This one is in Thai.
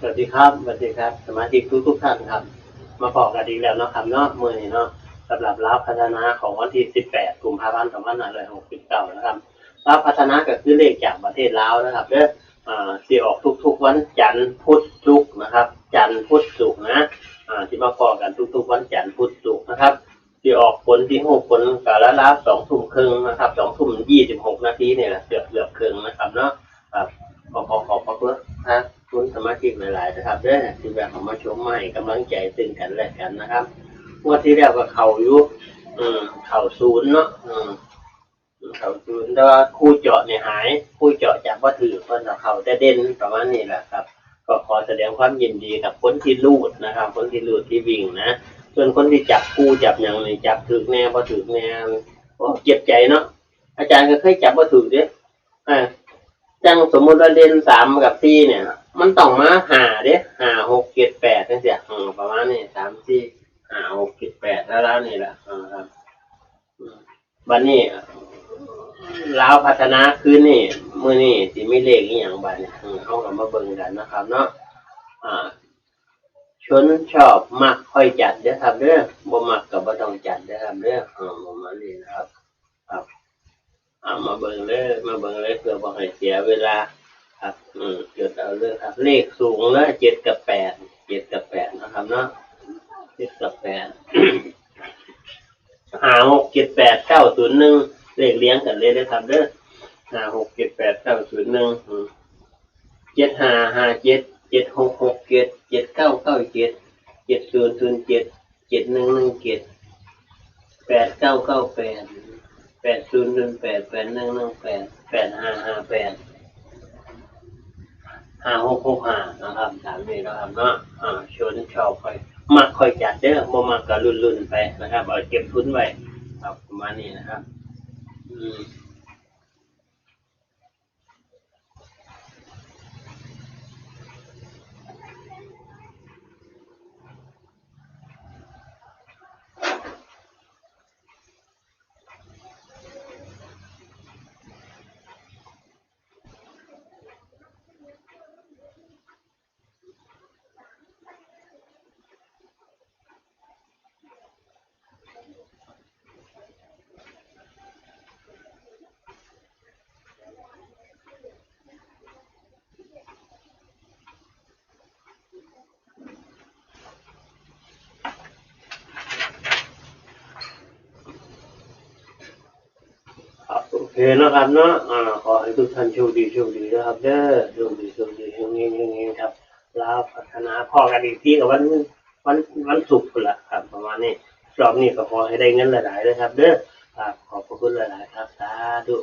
สวัสดีครับสวัสดีครับสมาชิกทุกท่านครับมาพบกันอีกแล้วเนาะครับเนาะมื้อนี้เนาะสำหรับลาวพัฒนาของวันที่18กุมภาพันธ์2569นะครับลาวพัฒนาก็คือเลขจากประเทศลาวนะครับเด้อสิออกทุกๆวันจันทร์พุธศุกร์นะครับจันทร์พุธศุกร์นะที่มาพบกันทุกๆวันจันทร์พุธศุกร์นะครับสิออกผลที่6ผลกะละ2 ทุ่มครึ่งนะครับ2 ทุ่ม26 นาทีนี่แหละเกือบครึ่งนะครับเนาะครับขอบคุณครับคุณสมาชิกหลายๆนะครับได้ที่แบบมาชมใหม่กำลังใจซึ่งกันและกันนะครับงวดที่แล้วก็เข่ายุเข่าศูนย์เนาะเข่าศูนย์แต่ว่าคู่เจาะเนี่ยหายคู่เจาะจับว่าถือคนเข่าแต่เด่นประมาณนี้แหละครับก็ขอแสดงความยินดีกับคนที่รูดนะครับคนที่รูดที่วิ่งนะส่วนคนที่จับคู่จับอย่างนี้จับถือแน่พอถือแน่โอ้เจ็บใจเนาะอาจารย์ก็เคยจับว่าถือเด้จังสมมุติว่าเด่น3 กับ 4เนี่ยมันต้องมา5เด้5 6 7 8จังซี่ประมาณนี้3 4 5 6 7 8แล้วนี่แหละครับบัดนี้ลาวพัฒนาคืนนี้มื้อนี้สิมีเลขอีหยังบัดนี้เฮาก็มาเบิ่งกันนะครับเนาะชนชอบมักค่อยจัดเด้อครับเด้อบ่มักก็บ่ต้องจัดเด้อครับเด้อประมาณนี้นะครับครับมาเบิ่งเลยเพื่อบ่ให้เสียเวลาครับจดเอาเลยครับเลขสูงนะ7 กับ 8 7 กับ 8นะครับเนาะ7 กับ 8 5 6 7 8 9 0 1เลขเลี้ยงกันเลยนะครับเด้อ5 6 7 8 9 0 1 7 5 5 7 7 6 6 7 7 9 9 7 7 0 0 7 7 1 1 7 8 9 9 8 8 0 0 8 8 1 1 8 8 5 5 8 5 6 6 5นะครับตามนี้นะครับเนาะชนชอบค่อยมักค่อยจัดเด้อบ่มักก็รุ่นๆไปนะครับเอาเก็บทุนไว้ครับประมาณนี้นะครับโอเคนะครับเนาะขอให้ทุกท่านโชคดีนะครับเด้อโชคดีเฮงๆครับลาวพัฒนาพอกันอีกทีกับวันศุกร์ละครับประมาณนี้รอบนี้ก็ขอให้ได้เงินหลายๆนะครับเด้อครับขอบคุณหลายๆครับสาธุ